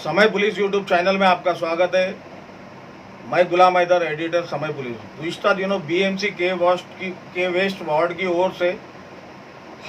समय police YouTube channel में आपका स्वागत है। मैं गुलाम हैदर, एडिटर समय पुलिस। गुज़िश्ता दिनों बीएमसी के वेस्ट वार्ड की ओर से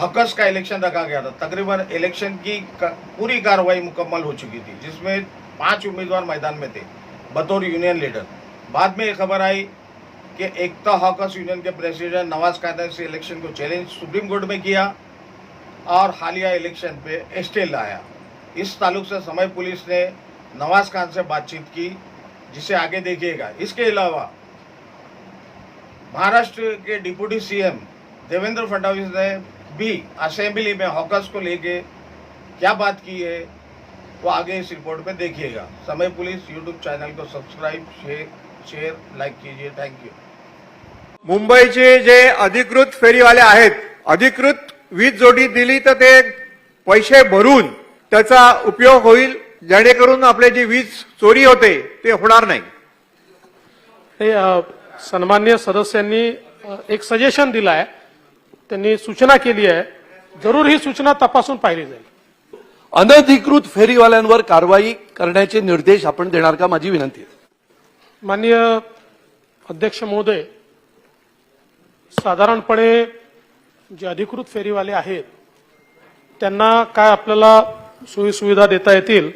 हकस का इलेक्शन रखा गया था। तकरीबन इलेक्शन की पूरी कार्रवाई मुकम्मल हो चुकी थी, जिसमें 5 उम्मीदवार मैदान में थे बतौर यूनियन लीडर। बाद में ये खबर आई कि एकता हकस यूनियन के प्रेसिडेंट नवाज खान ने इस इलेक्शन को चैलेंज सुप्रीम कोर्ट में किया और हालिया इलेक्शन पे स्टे लाया। इस ताल्लुक से समय पुलिस ने नवाज खान से बातचीत की, जिसे आगे देखिएगा। इसके अलावा महाराष्ट्र के डिप्टी सीएम देवेंद्र फडणवीस ने भी असेंबली में हॉकर्स को लेके क्या बात की है, वो आगे इस रिपोर्ट में देखिएगा। समय पुलिस यूट्यूब चैनल को सब्सक्राइब, शेयर लाइक कीजिए। Thank you. मुंबईचे जे अधिकृत फेरीवाले आहेत, अधिकृत वीज जोडी दिली तर ते पैसे भरून त्याचा उपयोग होईल, जेणेकरून आपले जी वीज चोरी होते ते होणार नाही। सन्मान्य सदस्यांनी एक सजेशन दिला आहे, त्यांनी सूचना केली आहे, जरूर ही सूचना तपासून पाहिली जाईल। अनधिकृत फेरीवाल्यांवर कारवाई करण्याचे निर्देश आपण देणार का, माझी विनंती आहे। माननीय अध्यक्ष महोदय, साधारणपणे जे अधिकृत फेरीवाले आहेत त्यांना काय आपल्याला सोयी सुविधा देता येतील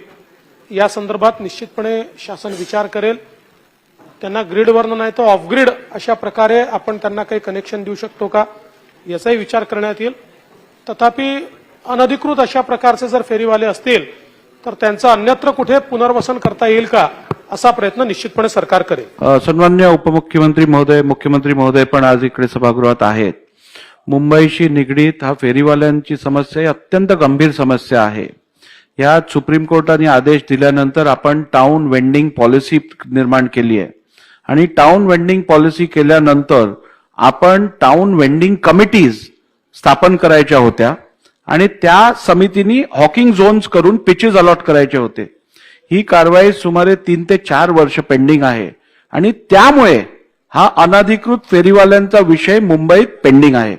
या संदर्भात निश्चितपणे शासन विचार करेल। त्यांना ग्रीडवरनं नाही तर ऑफ ग्रीड अशा प्रकारे आपण त्यांना काही कनेक्शन देऊ शकतो का याचाही विचार करण्यात येईल। तथापि अनधिकृत अशा प्रकारचे जर फेरीवाले असतील तर त्यांचं अन्यत्र कुठे पुनर्वसन करता येईल का असा प्रयत्न निश्चितपणे सरकार करेल। सन्मान्य उपमुख्यमंत्री महोदय, मुख्यमंत्री महोदय पण आज इकडे सभागृहात आहेत। मुंबईशी निगडीत हा फेरीवाल्यांची समस्या अत्यंत गंभीर समस्या आहे। यात सुप्रीम कोर्टाने आदेश दिल्यानंतर आपण टाउन वेंडिंग पॉलिसी निर्माण केली आहे आणि टाउन वेंडिंग पॉलिसी केल्यानंतर आपण टाउन वेंडिंग कमिटीज स्थापन करायच्या होत्या आणि त्या समितींनी हॉकिंग झोन्स करून पिचेस अलॉट करायचे होते। ही कारवाई सुमारे 3 ते 4 वर्ष पेंडिंग आहे आणि त्यामुळे हा अनधिकृत फेरीवाल्यांचा विषय मुंबईत पेंडिंग आहे।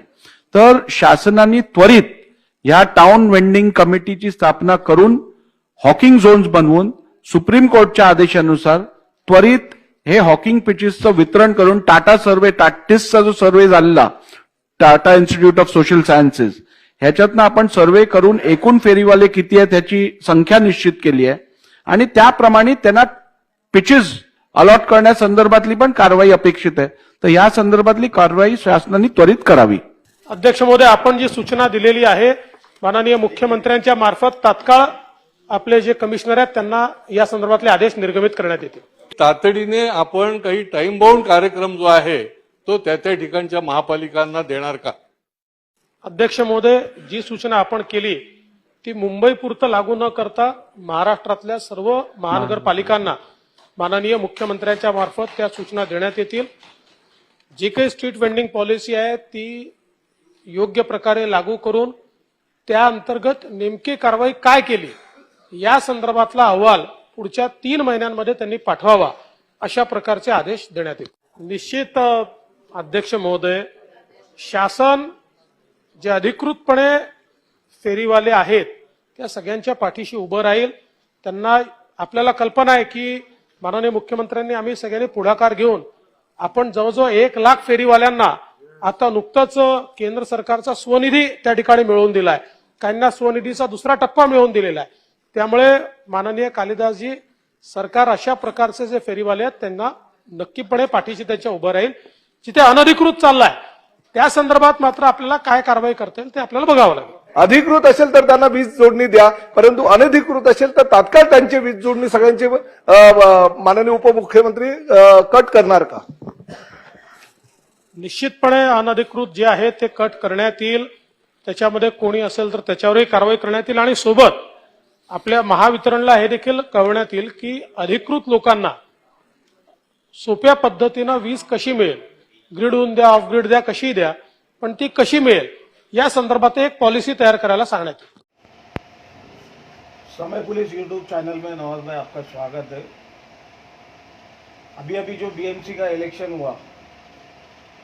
तर शासनाने त्वरित या टाउन वेंडिंग कमिटीची स्थापना करून हॉकिंग झोन्स बनवून सुप्रीम कोर्टच्या आदेशानुसार त्वरित हे हॉकिंग पिचेसचं वितरण करून टाटा सर्व्हे, टाटिसचा जो सर्व्हे झालेला Tata institute of social sciences, ह्याच्यातनं आपण सर्व्हे करून एकूण फेरीवाले किती आहेत त्याची संख्या निश्चित केली आहे आणि त्याप्रमाणे त्यांना पिचेस अलॉट करण्यासंदर्भातली पण कारवाई अपेक्षित आहे। तर या संदर्भातली कारवाई शासनाने त्वरित करावी। अध्यक्ष महोदय, आपण जी सूचना दिलेली आहे माननीय मुख्यमंत्र्यांच्या मार्फत तात्काळ आपले जे कमिशनर आहेत त्यांना या संदर्भातले आदेश निर्गमित करण्यात येतील। तातडीने आपण काही टाइम बाउंड कार्यक्रम जो आहे तो त्या ठिकाणच्या महापालिकांना देणार का? अध्यक्ष महोदय, जी सूचना आपण केली ती मुंबई पुरतं लागू न करता महाराष्ट्रातल्या सर्व महानगरपालिकांना माननीय मुख्यमंत्र्यांच्या मार्फत त्या सूचना देण्यात येतील। जी काही स्ट्रीट वेंडिंग पॉलिसी आहे ती योग्य प्रकारे लागू करून त्या अंतर्गत नेमकी कारवाई काय केली या संदर्भातला अहवाल पुढच्या 3 महिन्यांमध्ये त्यांनी पाठवावा अशा प्रकारचे आदेश देण्यात येतील। निश्चित अध्यक्ष महोदय, शासन जे अधिकृतपणे फेरीवाले आहेत त्या सगळ्यांच्या पाठीशी उभं राहील। त्यांना आपल्याला कल्पना आहे की माननीय मुख्यमंत्र्यांनी आम्ही सगळ्यांनी पुढाकार घेऊन आपण जवळजवळ 1 लाख फेरीवाल्यांना आता नुकताच केंद्र सरकारचा स्वनिधी त्या ठिकाणी मिळवून दिलाय, काहींना स्वनिधीचा दुसरा टप्पा मिळवून दिलेला आहे। त्यामुळे माननीय कालिदासजी, सरकार अशा प्रकारचे जे फेरीवाले आहेत त्यांना नक्कीपणे पाठीशी त्याच्या उभं राहील। जिथे अनधिकृत चाललाय त्या संदर्भात मात्र आपल्याला काय कारवाई करता येईल ते आपल्याला बघावं लागेल। अधिकृत असेल तर त्यांना वीज जोडणी द्या, परंतु अनधिकृत असेल तर तात्काळ त्यांची वीज जोडणी सगळ्यांची माननीय उपमुख्यमंत्री कट करणार का? निश्चितपणे अनधिकृत जे आहे ते कट करण्यात येईल। त्याच्यामध्ये कोणी असेल तर त्याच्यावरही कारवाई करण्यात येईल आणि सोबत आपल्या महावितरणला हे देखील कळवण्यात येईल की अधिकृत लोकांना सोप्या पद्धतीनं वीज कशी मिळेल, ग्रीडहून द्या, ऑफ ग्रीड द्या, कशी द्या, पण ती कशी मिळेल या संदर्भात एक पॉलिसी तैयार करायला सांगण्यात येईल। समय पुलिस यूट्यूब चैनल में नवाज भाई आपका स्वागत है। अभी जो बीएमसी का इलेक्शन हुआ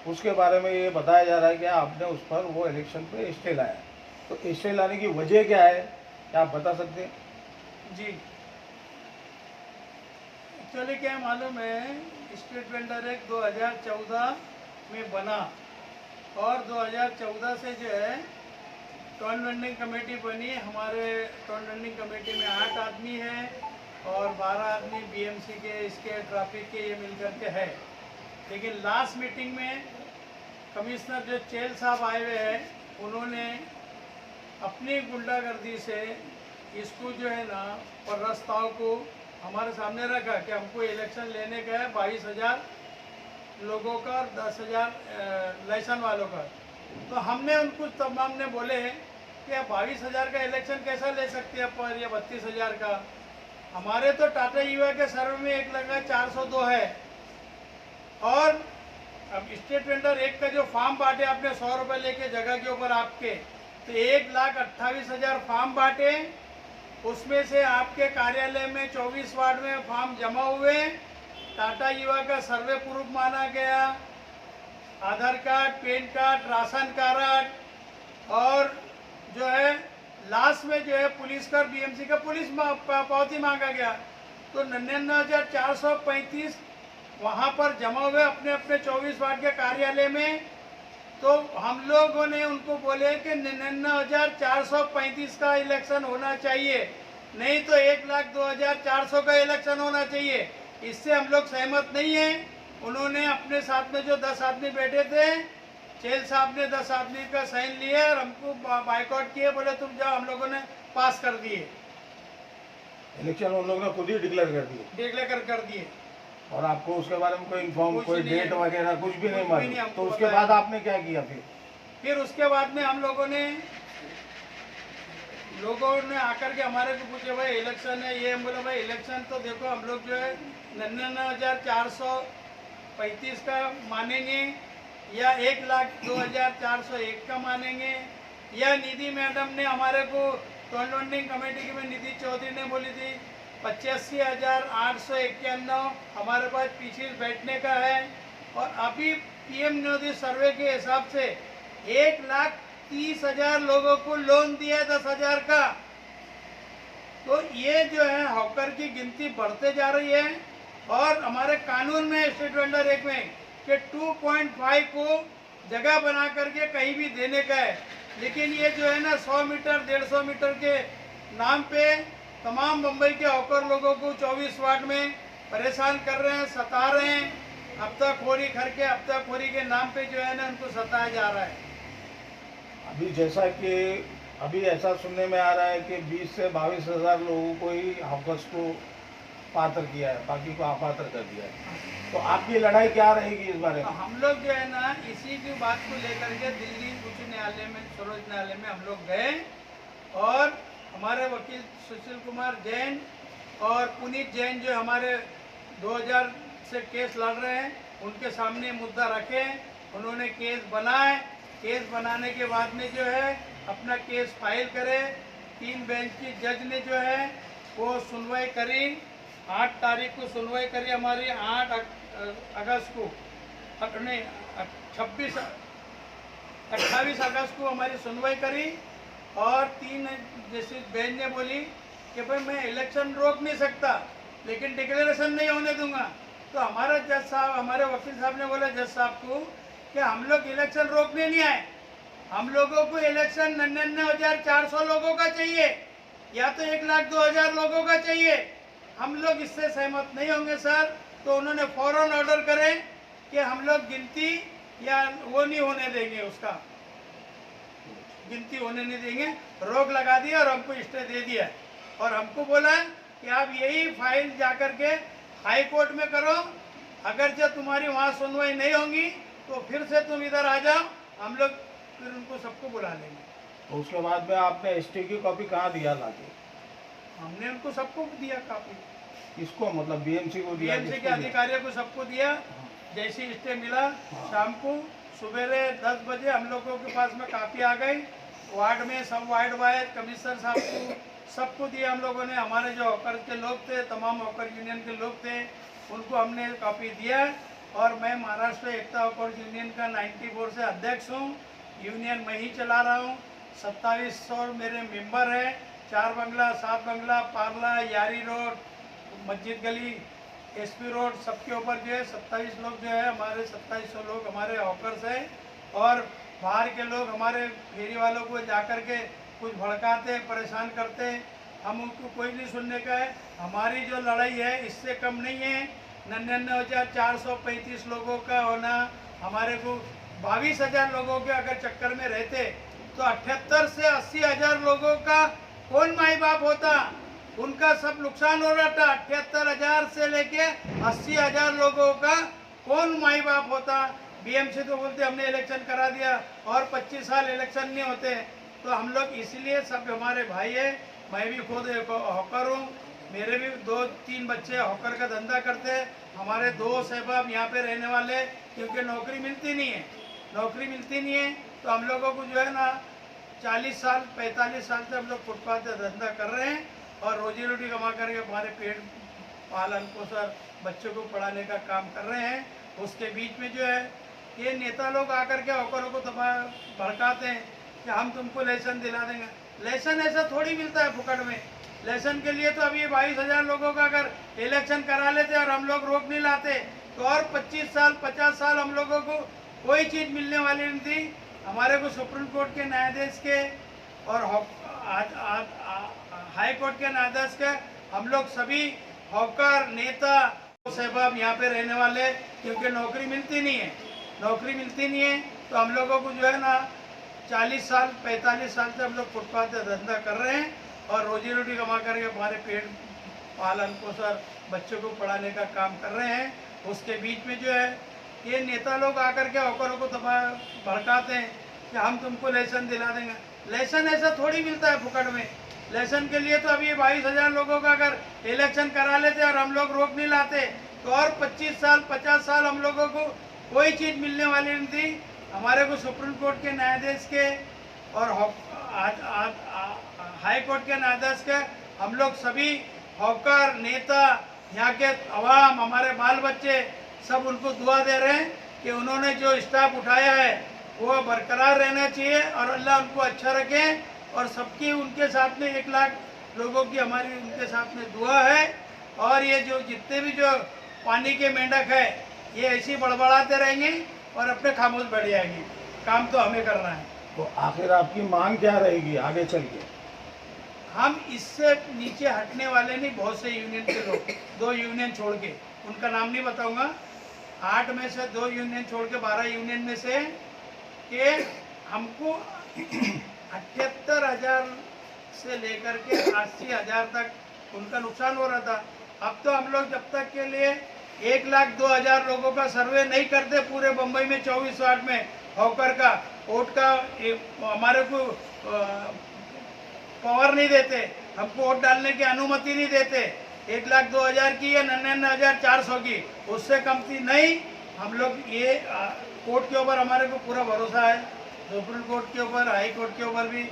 उसके बारे में ये बताया जा रहा है कि आपने उस पर वो इलेक्शन पे स्टे लाया, तो स्टे लाने की वजह क्या है, क्या आप बता सकते हैं? जी, एक्चुअली क्या मालूम है, स्ट्रीट वेंडर एक्ट 2014 में बना और 2014 से जो है टोन वेंडिंग कमेटी बनी। हमारे टोन वेंडिंग कमेटी में 8 आदमी हैं और 12 आदमी बीएमसी के, इसके ट्रैफिक के, ये मिलकर के है। लेकिन लास्ट मीटिंग में कमिश्नर जो चेल साहब आए हुए हैं, उन्होंने अपनी गुंडागर्दी से इसको जो है ना और रास्ताओं को हमारे सामने रखा कि हमको इलेक्शन लेने का है 22,000 लोगों का और 10,000 लाइसेंस वालों का। तो हमने उनको तमाम ने बोले कि आप 22,000 का इलेक्शन कैसा ले सकते हैं पर, या 32,000 का। हमारे तो टाटा युवा के सर्वे में 1,04,02 है और अब स्टेट वेंडर एक का जो फॉर्म बांटे आपने 100 रुपये लेके जगह के ऊपर आपके, तो 1,28,000 फॉर्म बांटे। उसमें से आपके कार्यालय में 24 वार्ड में फॉर्म जमा हुए, टाटा युवा का सर्वे प्रूफ माना गया, Aadhaar card, PAN card, ration card और जो है लास्ट में जो है पुलिस का, बीएमसी का पुलिस पावती मांगा गया। तो 99,435 वहाँ पर जमा हुए अपने अपने 24 वार्ड के कार्यालय में। तो हम लोगों ने उनको बोले कि 99,435 का इलेक्शन होना चाहिए, नहीं तो 1,02,400 का इलेक्शन होना चाहिए। इससे हम लोग सहमत नहीं हैं। उन्होंने अपने साथ में जो 10 आदमी बैठे थे, चेल साहब ने 10 आदमी का साइन लिए और हमको बाइकआउट किए, बोले तुम जाओ, हम लोगों ने पास कर दिए। इलेक्शन उन लोगों ने खुद ही डिक्लेयर कर दिए, डिक्लेयर कर दिए और आपको उसके बारे में कोई इन्फॉर्म, कुछ कोई नहीं है। डेट वगैरह कुछ भी नहीं कुछ भी नहीं मालूम। हमको तो उसके पता बाद है। आपने क्या किया फिर उसके बाद में हम लोगों ने आकर के हमारे को पूछे भाई इलेक्शन है ये, हम बोले भाई इलेक्शन तो देखो हम लोग जो है 99,435 का मानेंगे या 1,02,401 का मानेंगे, या निधि मैडम ने हमारे को टोन वेंडिंग कमेटी की में निधि चौधरी ने बोली थी 85,891 हमारे पास पीछे बैठने का है। और अभी पीएम मोदी सर्वे के हिसाब से 1,30,000 लोगों को लोन दिया 10,000 का। तो ये जो है हॉकर की गिनती बढ़ते जा रही है। और हमारे कानून में स्टेट वेंडर एक्ट में कि 2.5 को जगह बना करके कहीं भी देने का है, लेकिन ये जो है ना 100 मीटर 150 मीटर के नाम पे तमाम मुंबई के हॉकर लोगों को 24 वार्ड में परेशान कर रहे हैं, सता रहे हैं। हफ्ताखोरी करके हफ्ताखोरी के नाम पे जो है ना उनको सताया जा रहा है। अभी जैसा कि अभी ऐसा सुनने में आ रहा है कि 20 से 22,000 लोगों को ही हॉकर्स को पात्र किया है, बाकी को अपात्र कर दिया है। तो आपकी लड़ाई क्या रहेगी इस बारे तो में? हम लोग जो है ना इसी की बात को लेकर के दिल्ली उच्च न्यायालय में, सर्वोच्च न्यायालय में हम लोग गए और हमारे वकील सुशील कुमार जैन और पुनीत जैन जो हमारे 2000 से केस लड़ रहे हैं, उनके सामने मुद्दा रखे। उन्होंने केस बनाए, केस बनाने के बाद में जो है अपना केस फाइल करे। 3 बेंच की जज ने जो है वो सुनवाई करी, 8 तारीख को सुनवाई करी हमारी, 8 अगस्त को, नहीं 28 अगस्त को हमारी सुनवाई करी। और 3 जस्टिस बेंच ने बोली कि भाई मैं इलेक्शन रोक नहीं सकता लेकिन डिक्लेरेशन नहीं होने दूंगा। तो हमारा जज साहब, हमारे वकील साहब ने बोला जज साहब को कि हम लोग इलेक्शन रोकने नहीं आए, हम लोगों को इलेक्शन 99,400 लोगों का चाहिए या तो 1,02,000 लोगों का चाहिए। हम लोग इससे सहमत नहीं होंगे सर। तो उन्होंने फौरन ऑर्डर करे कि हम लोग गिनती या वो नहीं होने देंगे, उसका गिनती होने नहीं देंगे, रोक लगा दिया और हमको स्टे दे दिया। और हमको बोला कि आप यही फाइल जाकर के हाई कोर्ट में करो, अगर जब तुम्हारी वहाँ सुनवाई नहीं होगी तो फिर से तुम इधर आ जाओ, हम लोग फिर उनको सबको बुला लेंगे। तो उसके बाद में आपने एसटी की कॉपी कहाँ दिया लाके? हमने उनको सबको दिया कॉपी, किसको, मतलब बीएमसी को दिया? बीएमसी के अधिकारियों को सबको दिया। जैसे स्टे मिला शाम को सवेरे 10 बजे हम लोगों के पास में काफ़ी आ गई। वार्ड में सब वार्ड वाइज कमिश्नर साहब को सबको दिया हम लोगों ने। हमारे जो हॉकर के लोग थे, तमाम हॉकर यूनियन के लोग थे, उनको हमने कॉपी दिया। और मैं महाराष्ट्र एकता हॉकर यूनियन का 94 से अध्यक्ष हूँ। यूनियन मैं ही चला रहा हूँ। 2700 मेरे मेंबर हैं। 4 बंगला, 7 बंगला, पार्ला, यारी रोड, मस्जिद गली, एसपी रोड सबके ऊपर जो है 27 लोग जो है हमारे 2700 लोग हमारे हॉकर्स हैं और बाहर के लोग हमारे फेरी वालों को जाकर के कुछ भड़काते परेशान करते। हम उनको कोई नहीं सुनने का है। हमारी जो लड़ाई है इससे कम नहीं है। 99,435 लोगों का होना, हमारे को 22,000 लोगों के अगर चक्कर में रहते तो 78 से 80,000 लोगों का कौन माई बाप होता। उनका सब नुकसान हो रहा था। 78,000 से लेके 80,000 लोगों का कौन माई बाप होता। बीएमसी तो बोलते हमने इलेक्शन करा दिया और 25 साल इलेक्शन नहीं होते। तो हम लोग इसलिए सब हमारे भाई है। मैं भी खुद एक हॉकर हूँ, मेरे भी 2-3 बच्चे हॉकर का धंधा करते हैं। हमारे 2 सहबाब यहाँ पे रहने वाले, क्योंकि नौकरी मिलती नहीं है तो हम लोगों को जो है ना 40 साल 45 साल से हम लोग फुटपाथ का धंधा कर रहे हैं और रोजी रोटी कमा करके हमारे पेट पालन पोषण बच्चों को पढ़ाने का काम कर रहे हैं। उसके बीच में जो है ये नेता लोग आकर के हॉकरों को भड़काते हैं कि हम तुमको लाइसेंस दिला देंगे। लाइसेंस ऐसा थोड़ी मिलता है फुकट में। लाइसेंस के लिए तो अभी 22,000 लोगों का अगर इलेक्शन करा लेते और हम लोग रोक नहीं लाते तो और 25 साल 50 साल हम लोगों को कोई चीज़ मिलने वाली नहीं थी। हमारे को सुप्रीम कोर्ट के न्यायाधीश के और हाई कोर्ट के न्यायाधीश के हम लोग सभी हॉकर नेता सहबाब यहाँ पे रहने वाले, क्योंकि नौकरी मिलती नहीं है तो हम लोगों को जो है ना 40 साल 45 साल से हम लोग फुटपाथ का धंधा कर रहे हैं और रोजी रोटी कमा करके हमारे पेट पालन पोषण बच्चों को पढ़ाने का काम कर रहे हैं। उसके बीच में जो है ये नेता लोग आकर के हॉकरों को भड़काते हैं कि हम तुमको लाइसेंस दिला देंगे। लाइसेंस ऐसा थोड़ी मिलता है फुकट में। लाइसेंस के लिए तो अभी 22,000 लोगों का अगर इलेक्शन करा लेते और हम लोग रोक नहीं लाते तो और 25 साल 50 साल हम लोगों को कोई चीज़ मिलने वाली नहीं थी। हमारे को सुप्रीम कोर्ट के न्यायाधीश के और हाई कोर्ट के न्यायाधीश के हम लोग सभी हॉकर नेता यहाँ के अवाम हमारे बाल बच्चे सब उनको दुआ दे रहे हैं कि उन्होंने जो स्टाफ उठाया है वो बरकरार रहना चाहिए और अल्लाह उनको अच्छा रखे। और सबकी उनके साथ में 1 लाख लोगों की हमारी उनके साथ में दुआ है। और ये जो जितने भी जो पानी के मेंढक है ये ऐसे बड़बड़ाते रहेंगे और अपने खामोश बैठ जाएंगे। काम तो हमें करना है। तो आखिर आपकी मांग क्या रहेगी आगे चल के? हम इससे नीचे हटने वाले नहीं। बहुत से यूनियन के लोग 2 यूनियन छोड़ के, उनका नाम नहीं बताऊंगा, 8 में से 2 यूनियन छोड़ के 12 यूनियन में से कि हमको 78,000 से लेकर के 80,000 तक उनका नुकसान हो रहा था। अब तो हम लोग जब तक के लिए 1,02,000 लोगों का सर्वे नहीं करते पूरे बम्बई में 24 वार्ड में हॉकर का वोट का हमारे को पावर नहीं देते, हमको वोट डालने की अनुमति नहीं देते। 1,02,000 की या 99,400 की, उससे कम थी नहीं। हम लोग ये कोर्ट के ऊपर हमारे को पूरा भरोसा है, सुप्रीम कोर्ट के ऊपर हाई कोर्ट के ऊपर भी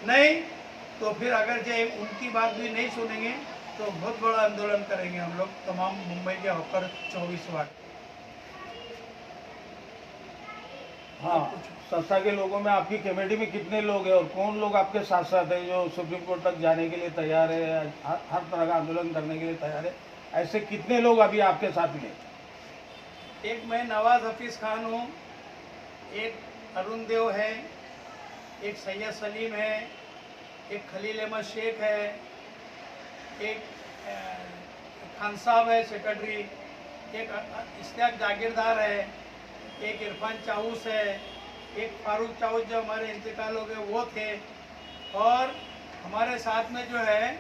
नहीं। तो फिर अगर जो उनकी बात भी नहीं सुनेंगे तो बहुत बड़ा आंदोलन करेंगे हम लोग तमाम मुंबई के हॉकर 24 वार्ड। हाँ, संस्था के लोगों में आपकी कमेटी में कितने लोग हैं और कौन लोग आपके साथ साथ हैं जो सुप्रीम कोर्ट तक जाने के लिए तैयार है, हर तरह का आंदोलन करने के लिए तैयार है? ऐसे कितने लोग अभी आपके साथ में? एक मैं नवाज हफीज़ खान हूँ, एक अरुण देव है, एक सैयद सलीम है, एक खलील अहमद शेख है, एक खान साहब है सेक्रेटरी, एक इश्तियाक जागीरदार है, एक इरफान चाऊस है, एक फारूक चाऊस जो हमारे इंतकाल हो गए वो थे। और हमारे साथ में जो है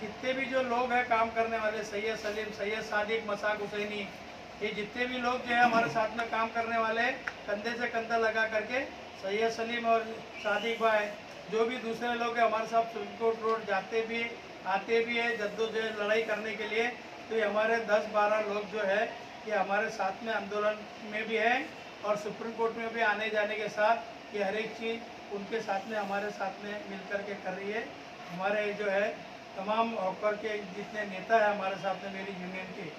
जितने भी जो लोग हैं काम करने वाले, सैयद सलीम, सैयद सादिक, मसाक हुसैनी, ये जितने भी लोग जो है हमारे साथ में काम करने वाले कंधे से कंधा लगा करके, सैयद सलीम और सादिक भाई जो भी दूसरे लोग हैं हमारे साथ सुप्रीम कोर्ट रोड जाते भी आते भी है जद्दोजहद लड़ाई करने के लिए। तो ये हमारे 10-12 लोग जो है ये हमारे साथ में आंदोलन में भी है और सुप्रीम कोर्ट में भी आने जाने के साथ ये हर एक चीज़ उनके साथ में हमारे साथ में मिल कर के कर रही है। हमारे जो है तमाम हॉकर के जितने नेता हैं हमारे साथ में मेरी यूनियन के,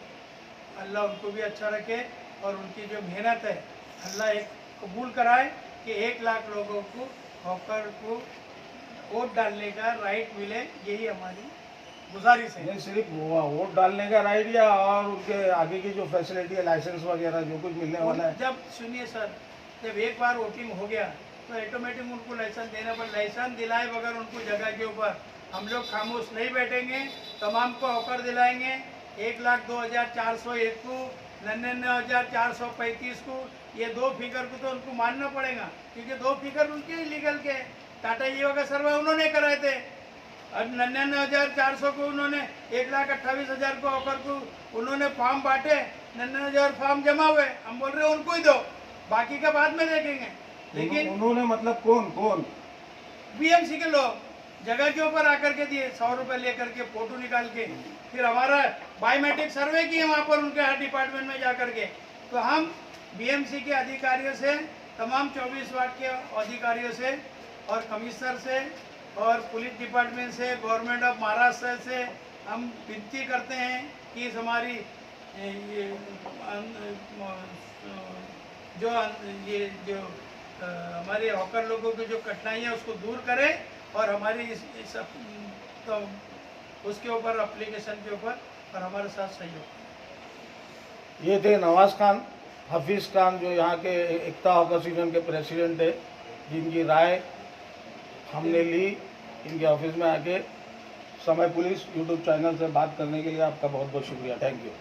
अल्लाह उनको भी अच्छा रखे और उनकी जो मेहनत है अल्लाह एक कबूल कराए कि 1 लाख लोगों को हॉकर को वोट डालने का राइट मिले। यही हमारी गुजारिश है। नहीं सिर्फ वोट डालने का राइट या और उनके आगे की जो फैसिलिटी है, लाइसेंस वगैरह जो कुछ मिलने वाला है? जब सुनिए सर, जब एक बार वोटिंग हो गया तो ऑटोमेटिक उनको लाइसेंस देना पड़े। लाइसेंस दिलाए बगैर उनको जगह के ऊपर हम लोग खामोश नहीं बैठेंगे, तमाम को ऑफर दिलाएंगे। 1,02,401 को, 99,435 को, ये दो फिगर को तो उनको मानना पड़ेगा, क्योंकि दो फिगर उनके इलीगल के टाटा ईवा का सर्वे उन्होंने कराए थे। और 99,400 को उन्होंने 1,28,000 को ऑफर को उन्होंने फॉर्म बांटे, 99,000 फॉर्म जमा हुए। हम बोल रहे हैं उनको ही दो, बाकी का बाद में देखेंगे। लेकिन उन्होंने मतलब कौन बीएमसी के लोग जगह के ऊपर आकर के दिए, 100 रुपए लेकर के फोटो निकाल के, फिर हमारा बायोमेट्रिक सर्वे किए वहाँ पर उनके हर डिपार्टमेंट में जा करके। तो हम बीएमसी के अधिकारियों से, तमाम 24 वार्ड के अधिकारियों से और कमिश्नर से और पुलिस डिपार्टमेंट से, गवर्नमेंट ऑफ महाराष्ट्र से हम विनती करते हैं कि इस हमारी जो हमारे हॉकर लोगों की जो कठिनाई है उसको दूर करें और हमारी तो उसके ऊपर एप्लीकेशन के ऊपर और हमारे साथ सहयोग। ये थे नवाज खान, हफीज खान, जो यहाँ के एकता हॉकर्स यूनियन के प्रेसिडेंट है, जिनकी राय हमने ली इनके ऑफिस में आके। समय पुलिस यूट्यूब चैनल से बात करने के लिए आपका बहुत बहुत शुक्रिया। Thank you.